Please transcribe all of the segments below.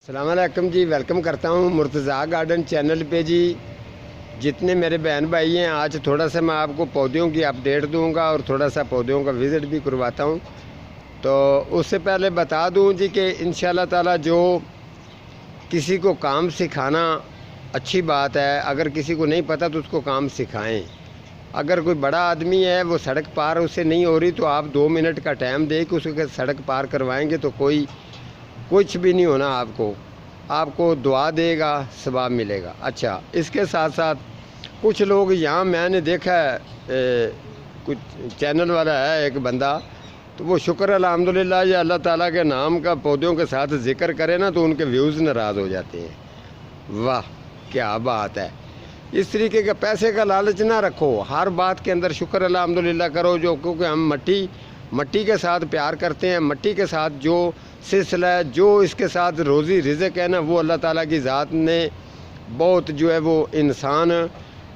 अस्सलामुअलैकुम जी, वेलकम करता हूँ मुर्तज़ा गार्डन चैनल पे जी। जितने मेरे बहन भाई हैं, आज थोड़ा सा मैं आपको पौधों की अपडेट दूंगा और थोड़ा सा पौधों का विज़िट भी करवाता हूँ। तो उससे पहले बता दूँ जी कि इंशाल्लाह ताला जो किसी को काम सिखाना अच्छी बात है। अगर किसी को नहीं पता तो उसको काम सिखाएं। अगर कोई बड़ा आदमी है, वो सड़क पार उससे नहीं हो रही, तो आप 2 मिनट का टाइम दे के उसको सड़क पार करवाएंगे तो कुछ भी नहीं होना। आपको दुआ देगा, सवाब मिलेगा। अच्छा, इसके साथ साथ कुछ लोग यहाँ मैंने देखा है, कुछ चैनल वाला है एक बंदा, तो वो शुक्र अल्हम्दुलिल्लाह या अल्लाह ताला के नाम का पौधों के साथ जिक्र करे ना तो उनके व्यूज़ नाराज़ हो जाते हैं। वाह क्या बात है। इस तरीके का पैसे का लालच ना रखो, हर बात के अंदर शुक्र अल्हम्दुलिल्लाह करो। जो क्योंकि हम मट्टी के साथ प्यार करते हैं, मट्टी के साथ जो सिलसिला है, जो इसके साथ रोज़ी रिज़्क है ना, वो अल्लाह ताला की ज़ात ने बहुत जो है वो इंसान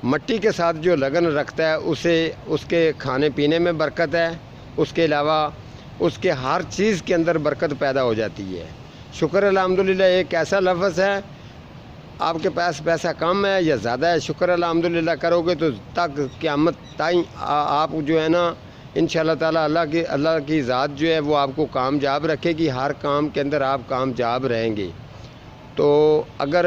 मट्टी के साथ जो लगन रखता है उसे उसके खाने पीने में बरकत है, उसके अलावा उसके हर चीज़ के अंदर बरकत पैदा हो जाती है। शुक्र अल्हम्दुलिल्लाह एक ऐसा लफ्ज़ है, आपके पास पैसा कम है या ज़्यादा है, शुक्र अल्हम्दुलिल्लाह करोगे तो तक क़यामत ताईं आप जो है ना इंशाअल्लाह ताला अल्लाह की ज़ात जो है वो आपको कामयाब रखेगी। हर काम के अंदर आप कामयाब रहेंगे। तो अगर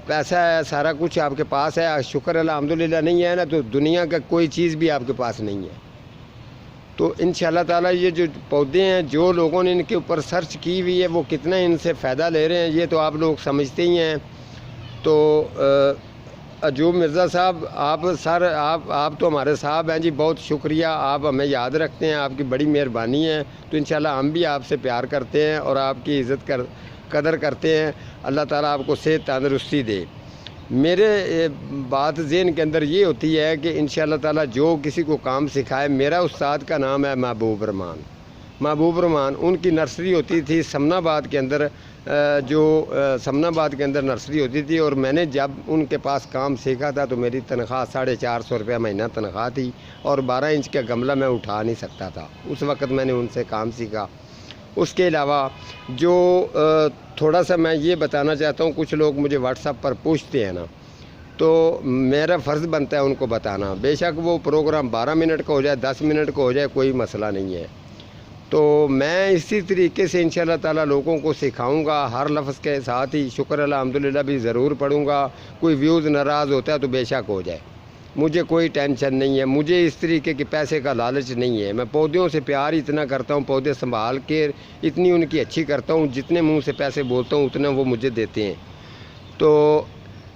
पैसा है, सारा कुछ आपके पास है, शुक्र अल्हम्दुलिल्लाह नहीं है ना, तो दुनिया का कोई चीज़ भी आपके पास नहीं है। तो इंशाअल्लाह ताला ये जो पौधे हैं, जो लोगों ने इनके ऊपर सर्च की हुई है, वो कितना इनसे फ़ायदा ले रहे हैं ये तो आप लोग समझते ही हैं। तो अजूब मिर्ज़ा साहब, आप तो हमारे साहब हैं जी, बहुत शुक्रिया, आप हमें याद रखते हैं, आपकी बड़ी मेहरबानी है। तो इंशाल्लाह हम भी आपसे प्यार करते हैं और आपकी इज़्ज़त कदर करते हैं। अल्लाह ताला आपको सेहत तंदुरुस्ती दे। मेरे बात ज़हन के अंदर ये होती है कि इंशाअल्लाह ताला जो किसी को काम सिखाए, मेरा उस्ताद का नाम है महबूब रहमान। उनकी नर्सरी होती थी समनाबाद के अंदर, समनाबाद के अंदर नर्सरी होती थी। और मैंने जब उनके पास काम सीखा था तो मेरी तनख्वाह 450 रुपया महीना तनख्वाह थी और 12 इंच का गमला मैं उठा नहीं सकता था। उस वक़्त मैंने उनसे काम सीखा। उसके अलावा जो थोड़ा सा मैं ये बताना चाहता हूँ, कुछ लोग मुझे व्हाट्सएप पर पूछते हैं ना, तो मेरा फ़र्ज़ बनता है उनको बताना। बेशक वो प्रोग्राम 12 मिनट का हो जाए, 10 मिनट का हो जाए, कोई मसला नहीं है। तो मैं इसी तरीके से इंशाअल्लाह ताला लोगों को सिखाऊंगा, हर लफ्ज़ के साथ ही शुक्र अल्हम्दुलिल्लाह भी ज़रूर पढ़ूंगा। कोई व्यूज़ नाराज़ होता है तो बेशक हो जाए, मुझे कोई टेंशन नहीं है। मुझे इस तरीके के पैसे का लालच नहीं है। मैं पौधों से प्यार इतना करता हूँ, पौधे संभाल के इतनी उनकी अच्छी करता हूँ, जितने मुँह से पैसे बोलता हूँ उतने वो मुझे देते हैं। तो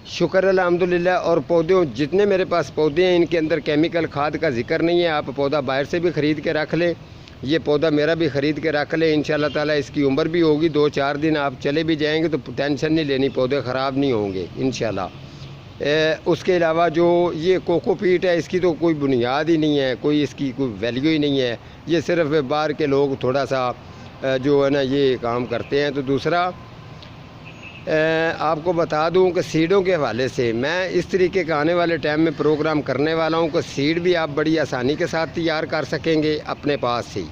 शुक्र अल्हम्दुलिल्लाह। और पौधों जितने मेरे पास पौधे हैं, इनके अंदर केमिकल खाद का जिक्र नहीं है। आप पौधा बाहर से भी ख़रीद के रख लें, ये पौधा मेरा भी ख़रीद के रख ले। इंशाअल्लाह ताला इसकी उम्र भी होगी, 2-4 दिन आप चले भी जाएंगे तो टेंशन नहीं लेनी, पौधे ख़राब नहीं होंगे इंशाअल्लाह। उसके अलावा जो ये कोकोपीट है, इसकी तो कोई बुनियाद ही नहीं है, कोई इसकी कोई वैल्यू ही नहीं है। ये सिर्फ बाहर के लोग थोड़ा सा जो है ना ये काम करते हैं। तो दूसरा आपको बता दूं कि सीडों के हवाले से मैं इस तरीके का आने वाले टाइम में प्रोग्राम करने वाला हूं कि सीड भी आप बड़ी आसानी के साथ तैयार कर सकेंगे अपने पास से।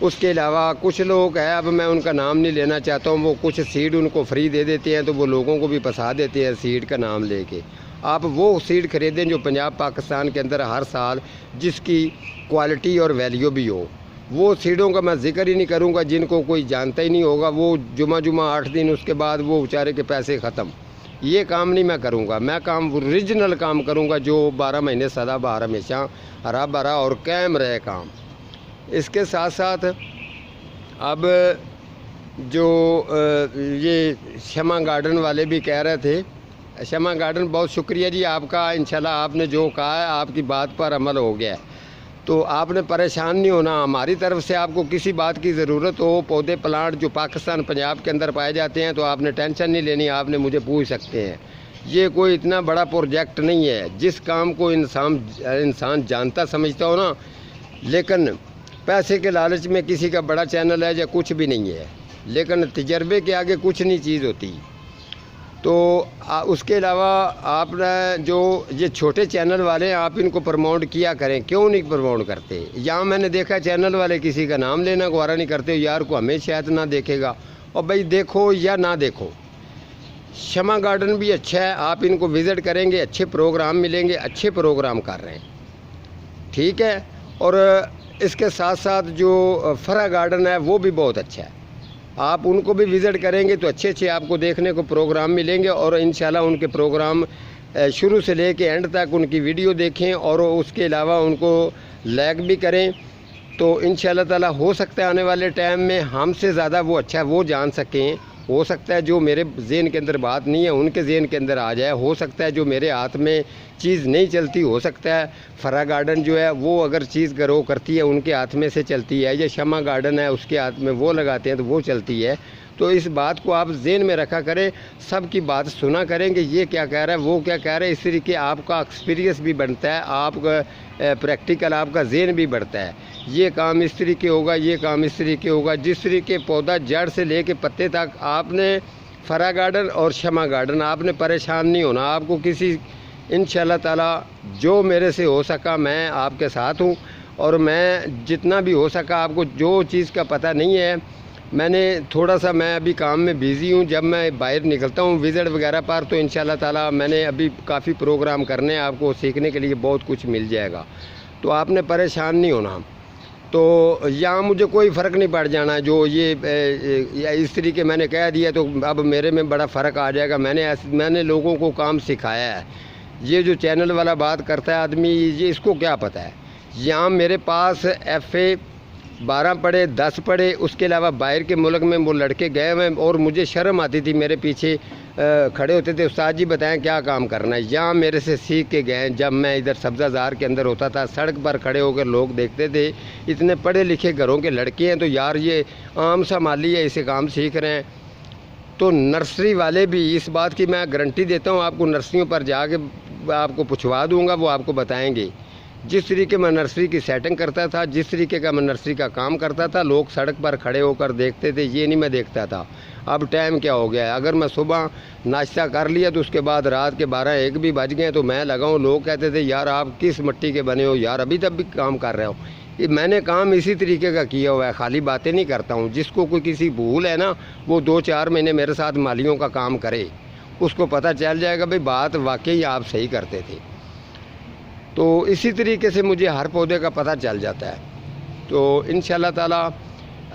उसके अलावा कुछ लोग हैं, अब मैं उनका नाम नहीं लेना चाहता हूं, वो कुछ सीड उनको फ्री दे देते हैं तो वो लोगों को भी फंसा देते हैं सीड का नाम लेके। आप वो सीड ख़रीदें जो पंजाब पाकिस्तान के अंदर हर साल जिसकी क्वालिटी और वैल्यू भी हो। वो सीडों का मैं जिक्र ही नहीं करूँगा, जिनको कोई जानता ही नहीं होगा, वो जुमा 8 दिन उसके बाद वो बेचारे के पैसे ख़त्म। ये काम नहीं मैं करूँगा। मैं काम ओरिजिनल काम करूँगा जो 12 महीने सदाबहार हमेशा हरा भरा और कायम रहे काम। इसके साथ साथ अब जो ये शमा गार्डन वाले भी कह रहे थे, शमा गार्डन बहुत शुक्रिया जी आपका। इंशाल्लाह आपने जो कहा है आपकी बात पर अमल हो गया है, तो आपने परेशान नहीं होना। हमारी तरफ से आपको किसी बात की ज़रूरत हो, पौधे प्लांट जो पाकिस्तान पंजाब के अंदर पाए जाते हैं, तो आपने टेंशन नहीं लेनी, आपने मुझे पूछ सकते हैं। ये कोई इतना बड़ा प्रोजेक्ट नहीं है। जिस काम को इंसान जानता समझता हो ना, लेकिन पैसे के लालच में किसी का बड़ा चैनल है या कुछ भी नहीं है, लेकिन तजर्बे के आगे कुछ नहीं चीज़ होती। तो उसके अलावा आपने जो ये छोटे चैनल वाले हैं, आप इनको प्रमोट किया करें। क्यों नहीं प्रमोट करते? यहाँ मैंने देखा चैनल वाले किसी का नाम लेना गवारा नहीं करते, यार को हमें शायद ना देखेगा और भाई देखो या ना देखो, शमा गार्डन भी अच्छा है, आप इनको विज़िट करेंगे, अच्छे प्रोग्राम मिलेंगे, अच्छे प्रोग्राम कर रहे हैं, ठीक है। और इसके साथ साथ जो फरा गार्डन है वो भी बहुत अच्छा है, आप उनको भी विज़िट करेंगे तो अच्छे अच्छे आपको देखने को प्रोग्राम मिलेंगे। और इंशाल्लाह उनके प्रोग्राम शुरू से लेके एंड तक उनकी वीडियो देखें और उसके अलावा उनको लाइक भी करें, तो इंशाल्लाह ताला हो सकता है आने वाले टाइम में हमसे ज़्यादा वो अच्छा वो जान सकें। हो सकता है जो मेरे ज़हन के अंदर बात नहीं है उनके ज़हन के अंदर आ जाए, हो सकता है जो मेरे हाथ में चीज़ नहीं चलती, हो सकता है फरा गार्डन जो है वो अगर चीज़ ग्रो करती है उनके हाथ में से चलती है, या शमा गार्डन है उसके हाथ में वो लगाते हैं तो वो चलती है। तो इस बात को आप ज़हन में रखा करें, सब की बात सुना करेंगे, ये क्या कह रहा है वो क्या कह रहा है, इस तरीके आपका एक्सपीरियंस भी बनता है, आपका प्रैक्टिकल आपका ज़हन भी बढ़ता है। ये काम इस तरीके होगा, ये काम इस तरीके होगा, जिस तरीके पौधा जड़ से लेके पत्ते तक आपने फरा गार्डन और शमा गार्डन आपने परेशान नहीं होना। आपको किसी इंशाल्लाह ताला जो मेरे से हो सका मैं आपके साथ हूँ, और मैं जितना भी हो सका आपको जो चीज़ का पता नहीं है, मैंने थोड़ा सा मैं अभी काम में बिज़ी हूँ, जब मैं बाहर निकलता हूँ विज़िट वगैरह पर तो इंशाल्लाह ताला मैंने अभी काफ़ी प्रोग्राम करने हैं, आपको सीखने के लिए बहुत कुछ मिल जाएगा, तो आपने परेशान नहीं होना। तो यहाँ मुझे कोई फ़र्क नहीं पड़ जाना, जो ये इस तरीके मैंने कह दिया तो अब मेरे में बड़ा फ़र्क आ जाएगा। मैंने लोगों को काम सिखाया है। ये जो चैनल वाला बात करता है आदमी, ये इसको क्या पता है। यहाँ मेरे पास FA 12 पढ़े 10 पढ़े, उसके अलावा बाहर के मुल्क में वो लड़के गए हुए, और मुझे शर्म आती थी, मेरे पीछे खड़े होते थे, उस्ताद जी बताएं क्या काम करना है। यहाँ मेरे से सीख के गए। जब मैं इधर सब्ज़ाज़ार के अंदर होता था, सड़क पर खड़े होकर लोग देखते थे इतने पढ़े लिखे घरों के लड़के हैं, तो यार ये आम सा माली है, इसे काम सीख रहे हैं। तो नर्सरी वाले भी, इस बात की मैं गारंटी देता हूँ, आपको नर्सरियों पर जाके आपको पूछवा दूँगा, वो आपको बताएँगे। जिस तरीके मैं नर्सरी की सेटिंग करता था, जिस तरीके का मैं नर्सरी का काम करता था, लोग सड़क पर खड़े होकर देखते थे, ये नहीं मैं देखता था। अब टाइम क्या हो गया है, अगर मैं सुबह नाश्ता कर लिया तो उसके बाद रात के 12-1 भी बज गए तो मैं लगाऊँ, लोग कहते थे यार आप किस मिट्टी के बने हो यार, अभी तक भी काम कर रहे हो। मैंने काम इसी तरीके का किया हुआ है, खाली बातें नहीं करता हूँ। जिसको कोई किसी भूल है ना, वो 2-4 महीने मेरे साथ मालियों का काम करे, उसको पता चल जाएगा भाई बात वाकई आप सही करते थे। तो इसी तरीके से मुझे हर पौधे का पता चल जाता है। तो इंशाल्लाह ताला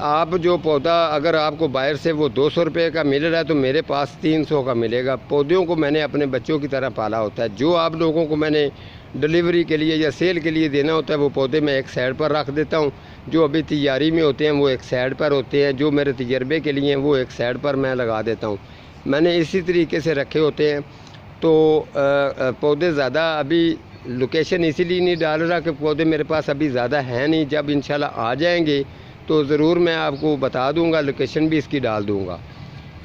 आप जो पौधा अगर आपको बाहर से वो 200 रुपये का मिल रहा है तो मेरे पास 300 का मिलेगा। पौधों को मैंने अपने बच्चों की तरह पाला होता है। जो आप लोगों को मैंने डिलीवरी के लिए या सेल के लिए देना होता है वो पौधे मैं एक साइड पर रख देता हूँ। जो अभी तैयारी में होते हैं वो एक साइड पर होते हैं, जो मेरे तजर्बे के लिए हैं वो एक साइड पर मैं लगा देता हूँ। मैंने इसी तरीके से रखे होते हैं। तो पौधे ज़्यादा अभी लोकेशन इसीलिए नहीं डाल रहा कि पौधे मेरे पास अभी ज़्यादा हैं नहीं, जब इंशाल्लाह आ जाएंगे तो ज़रूर मैं आपको बता दूंगा, लोकेशन भी इसकी डाल दूंगा।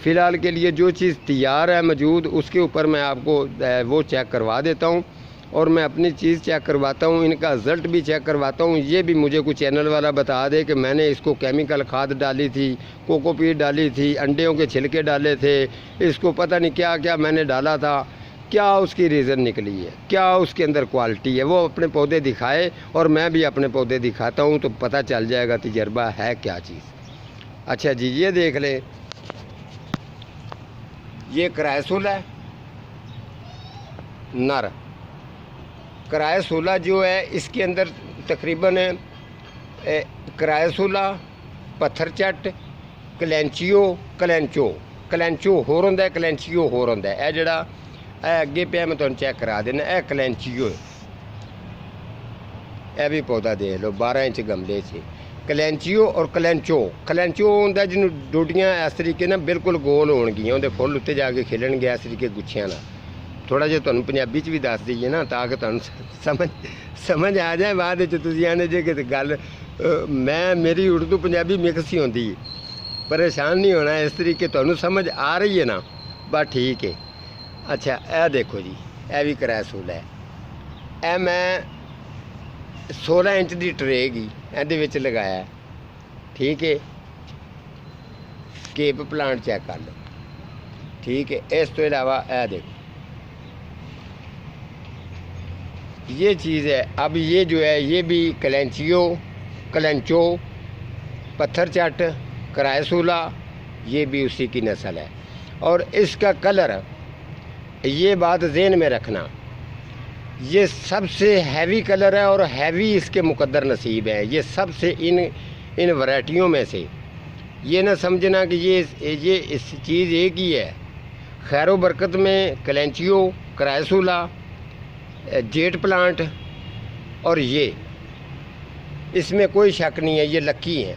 फ़िलहाल के लिए जो चीज़ तैयार है मौजूद उसके ऊपर मैं आपको वो चेक करवा देता हूं, और मैं अपनी चीज़ चेक करवाता हूं, इनका रिज़ल्ट भी चेक करवाता हूं। ये भी मुझे कोई चैनल वाला बता दे कि मैंने इसको केमिकल खाद डाली थी, कोकोपीट डाली थी, अंडों के छिलके डाले थे, इसको पता नहीं क्या क्या मैंने डाला था, क्या उसकी रीज़न निकली है, क्या उसके अंदर क्वालिटी है, वो अपने पौधे दिखाए और मैं भी अपने पौधे दिखाता हूँ, तो पता चल जाएगा तजर्बा है क्या चीज़। अच्छा जी, ये देख लें, ये क्रायसुला है नर। क्रायसुला जो है इसके अंदर तकरीबन क्रायसुला, पत्थर चट, कलैंचो होर होंदा है, कलैंचियो होर होंदा है। जड़ा अगे पे मैं तुहानूं चेक करा देना, यह कलैंचियो है। यह भी पौधा देख लो 12 इंच गमले से। कलैंचियो और कलैंचो होंदा जिन्हों डोडियां इस तरीके ना बिल्कुल गोल होणगियां, उहदे फुੱਲ उत्ते जाके खिलणगे इस तरीके गुच्छियां नाल। थोड़ा जिहा तुहानूं पंजाबी च भी दस दईए ना, ताकि तुहानूं समझ आ जाए। बाद विच तुसीं आने जे कि गल मेरी उर्दू पंजाबी मिक्स ही होंदी, परेशान नहीं होना। इस तरीके तुहानूं समझ आ रही है ना, बस ठीक है। अच्छा, यह देखो जी, यह भी क्रायसुला है। यह मैं 16 इंच की ट्रे गी ये लगाया, ठीक है। केप प्लांट चेक कर लो, ठीक है। इस तो इलावा यह देखो, ये चीज़ है। अब ये जो है ये भी कलैंचो, पत्थर चट, क्रायसुला ये भी उसी की नस्ल है। और इसका कलर, ये बात ज़हन में रखना, ये सबसे हैवी कलर है और हैवी इसके मुकद्दर नसीब है। ये सबसे इन वैरायटियों में से, ये ना समझना कि ये इस चीज़ एक ही है। खैरो बरकत में कलेंचियो, क्राइसूला, जेट प्लांट और ये, इसमें कोई शक नहीं है, ये लक्की हैं।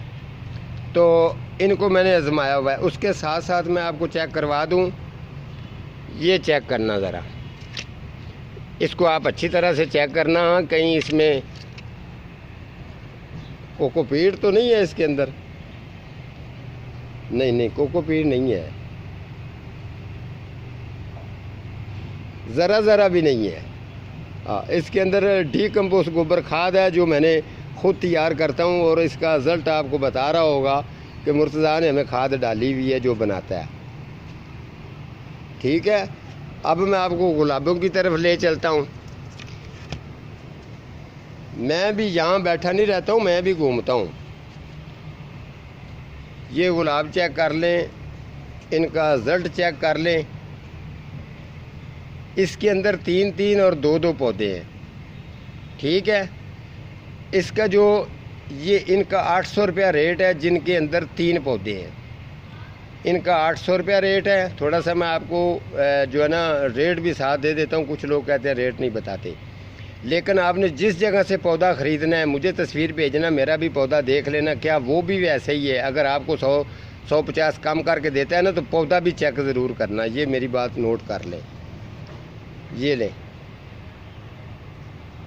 तो इनको मैंने आजमाया हुआ है। उसके साथ साथ मैं आपको चेक करवा दूं, ये चेक करना ज़रा, इसको आप अच्छी तरह से चेक करना, कहीं इसमें कोकोपीट तो नहीं है इसके अंदर। नहीं, कोकोपीट नहीं है, ज़रा भी नहीं है। हाँ, इसके अंदर डीकम्पोस्ट गोबर खाद है जो मैंने खुद तैयार करता हूँ, और इसका रिज़ल्ट आपको बता रहा होगा कि मुर्तज़ा ने हमें खाद डाली हुई है जो बनाता है। ठीक है, अब मैं आपको गुलाबों की तरफ ले चलता हूँ। मैं भी यहाँ बैठा नहीं रहता हूँ, मैं भी घूमता हूँ। ये गुलाब चेक कर लें, इनका रिज़ल्ट चेक कर लें। इसके अंदर 3 और 2 पौधे हैं। ठीक है, इसका जो ये इनका 800 रुपया रेट है, जिनके अंदर 3 पौधे हैं, इनका 800 रुपया रेट है। थोड़ा सा मैं आपको जो है ना रेट भी साथ दे देता हूँ। कुछ लोग कहते हैं रेट नहीं बताते, लेकिन आपने जिस जगह से पौधा ख़रीदना है मुझे तस्वीर भेजना, मेरा भी पौधा देख लेना, क्या वो भी वैसे ही है। अगर आपको 150 कम करके देता है ना, तो पौधा भी चेक ज़रूर करना। ये मेरी बात नोट कर लें, ये लें,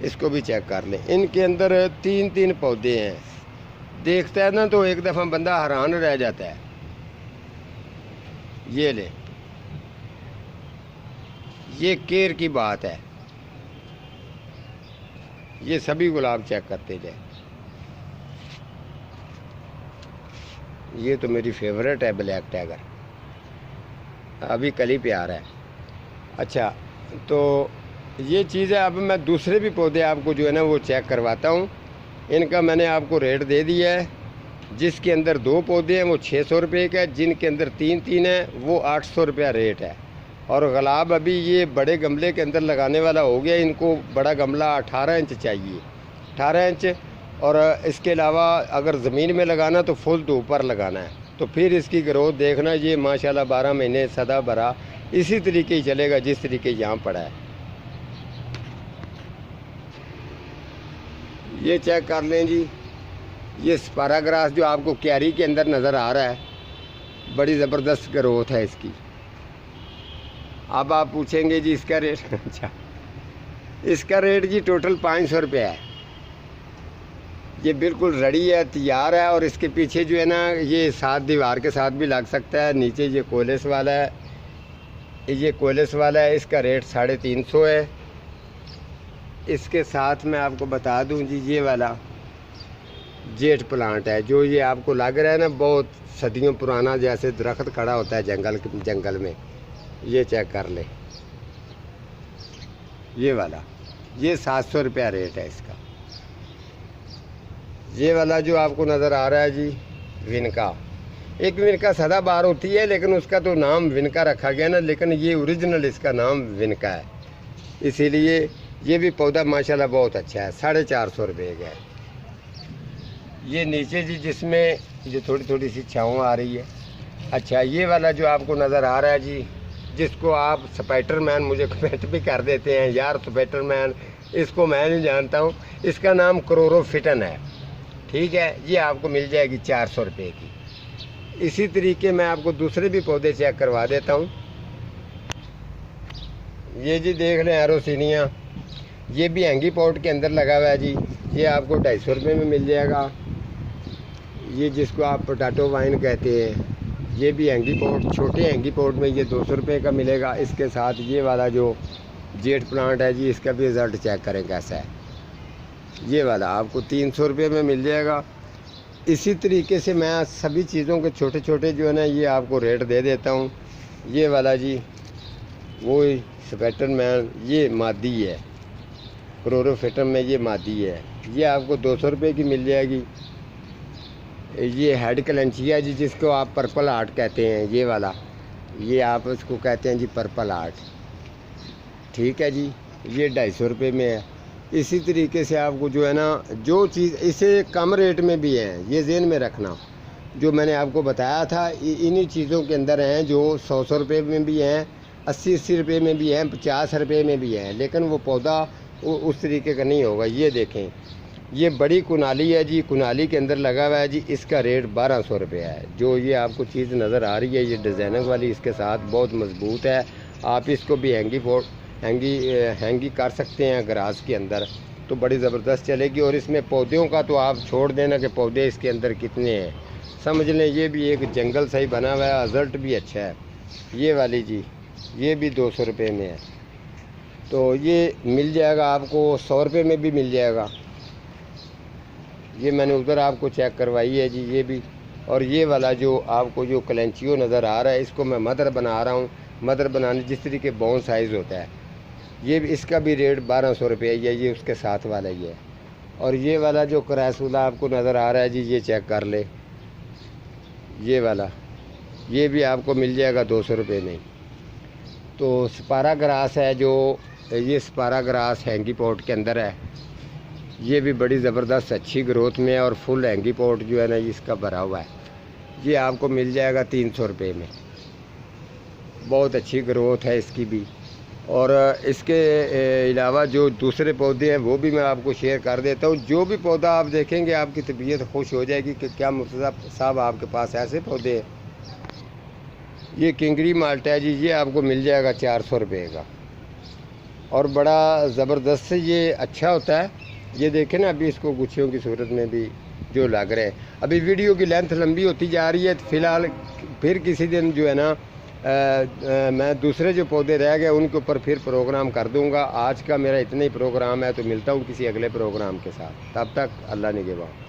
इसको भी चेक कर लें। इनके अंदर 3 पौधे हैं। देखता है ना तो एक दफ़ा बंदा हैरान रह जाता है। ये ले, ये केयर की बात है। ये सभी गुलाब चेक करते जाए। ये तो मेरी फेवरेट है ब्लैक टाइगर, अभी कली पे आ रहा है। अच्छा, तो ये चीज़ है। अब मैं दूसरे भी पौधे आपको जो है ना वो चेक करवाता हूँ। इनका मैंने आपको रेट दे दिया है। जिसके अंदर 2 पौधे हैं वो 600 रुपये का है, जिनके अंदर 3 है वो 800 रुपया रेट है। और गुलाब अभी ये बड़े गमले के अंदर लगाने वाला हो गया। इनको बड़ा गमला 18 इंच चाहिए, 18 इंच। और इसके अलावा अगर ज़मीन में लगाना तो फुल तो ऊपर लगाना है। तो फिर इसकी ग्रोथ देखना, ये माशाल्लाह 12 महीने सदा भरा इसी तरीके ही चलेगा जिस तरीके यहाँ पड़ा है। ये चेक कर लें जी, ये स्पाराग्रास जो आपको क्यारी के अंदर नज़र आ रहा है, बड़ी ज़बरदस्त ग्रोथ है इसकी। अब आप पूछेंगे जी इसका रेट। अच्छा, इसका रेट जी टोटल 500 रुपया है। ये बिल्कुल रेडी है, तैयार है। और इसके पीछे जो है ना, ये 7 दीवार के साथ भी लग सकता है। नीचे ये कोयलेस वाला है, ये कोयलेस वाला है। इसका रेट 350 है। इसके साथ मैं आपको बता दूं जी, ये वाला जेट प्लांट है जो ये आपको लग रहा है ना बहुत सदियों पुराना, जैसे दरख्त खड़ा होता है जंगल में। ये चेक कर ले, ये वाला, ये 700 रुपया रेट है इसका। ये वाला जो आपको नज़र आ रहा है जी, विनका। एक विनका सदाबहार होती है, लेकिन उसका तो नाम विनका रखा गया ना, लेकिन ये ओरिजिनल इसका नाम विनका है। इसीलिए ये भी पौधा माशाल्लाह बहुत अच्छा है, 450 रुपये का है। ये नीचे जी जिसमें ये थोड़ी सी छाँव आ रही है। अच्छा, ये वाला जो आपको नज़र आ रहा है जी, जिसको आप स्पाइडरमैन, मुझे कमेंट भी कर देते हैं यार स्पाइडरमैन, इसको मैं नहीं जानता हूँ। इसका नाम क्लोरोफिटन है। ठीक है, ये आपको मिल जाएगी 400 रुपये की। इसी तरीके मैं आपको दूसरे भी पौधे चेक करवा देता हूँ। ये जी देख लें एरोसिनिया, ये भी हैंगी पॉट के अंदर लगा हुआ है जी। ये आपको 250 रुपये में मिल जाएगा। ये जिसको आप पोटैटो वाइन कहते हैं, ये भी हैंगी पॉट, छोटे हैंगी पॉट में ये 200 रुपये का मिलेगा। इसके साथ ये वाला जो जेट प्लांट है जी, इसका भी रिज़ल्ट चेक करें कैसा है। ये वाला आपको 300 रुपये में मिल जाएगा। इसी तरीके से मैं सभी चीज़ों के छोटे छोटे जो है ना ये आपको रेट दे देता हूँ। ये वाला जी वो स्पाइडरमैन, ये मादी है, क्लोरोफिटन में ये मादी है। ये आपको 200 रुपये की मिल जाएगी। ये हेड कलेंचिया जी, जिसको आप पर्पल आर्ट कहते हैं, ये वाला, ये आप उसको कहते हैं जी पर्पल आर्ट। ठीक है जी, ये 250 रुपये में है। इसी तरीके से आपको जो है ना, जो चीज़ इसे कम रेट में भी है, ये ज़हन में रखना। जो मैंने आपको बताया था इन्हीं चीज़ों के अंदर हैं, जो 100 रुपये में भी हैं, 80 रुपये में भी हैं, 50 रुपये में भी हैं, लेकिन वो पौधा उस तरीके का नहीं होगा। ये देखें, ये बड़ी कुनाली है जी, कुनाली के अंदर लगा हुआ है जी, इसका रेट 1200 रुपये है। जो ये आपको चीज़ नज़र आ रही है, ये डिज़ाइनिंग वाली, इसके साथ बहुत मजबूत है। आप इसको भी हैंगी कर सकते हैं ग्रास के अंदर, तो बड़ी ज़बरदस्त चलेगी। और इसमें पौधों का तो आप छोड़ देना कि पौधे इसके अंदर कितने हैं, समझ लें ये भी एक जंगल सही बना हुआ है, रिज़ल्ट भी अच्छा है। ये वाली जी, ये भी 200 रुपये में है, तो ये मिल जाएगा आपको 100 रुपये में भी मिल जाएगा। ये मैंने उधर आपको चेक करवाई है जी, ये भी। और ये वाला जो आपको जो कलेंचियो नज़र आ रहा है, इसको मैं मदर बना रहा हूँ। मदर बनाने जिस तरीके बोन साइज़ होता है, ये भी, इसका भी रेट 1200 रुपये है। ये उसके साथ वाला ही है। और ये वाला जो क्रैसूला आपको नज़र आ रहा है जी, ये चेक कर ले, ये वाला, ये भी आपको मिल जाएगा 200 रुपये में। तो स्पारा ग्रास है, जो ये स्पारा ग्रास हैंगी पॉट के अंदर है, ये भी बड़ी ज़बरदस्त अच्छी ग्रोथ में है। और फुल हैंगी पॉट जो है ना, इसका भरा हुआ है, ये आपको मिल जाएगा 300 रुपये में। बहुत अच्छी ग्रोथ है इसकी भी। और इसके अलावा जो दूसरे पौधे हैं वो भी मैं आपको शेयर कर देता हूँ। जो भी पौधा आप देखेंगे, आपकी तबीयत खुश हो जाएगी कि क्या मुर्तज़ा साहब आपके पास ऐसे पौधे हैं। ये किंगरी माल्टा है जी, ये आपको मिल जाएगा 400 रुपये का, और बड़ा ज़बरदस्त से ये अच्छा होता है। ये देखें ना, अभी इसको गुच्छियों की सूरत में भी जो लग रहे हैं। अभी वीडियो की लेंथ लंबी होती जा रही है, तो फ़िलहाल फिर किसी दिन जो है ना, मैं दूसरे जो पौधे रह गए उनके ऊपर फिर प्रोग्राम कर दूंगा। आज का मेरा इतना ही प्रोग्राम है, तो मिलता हूँ किसी अगले प्रोग्राम के साथ। तब तक अल्लाह निगहबान।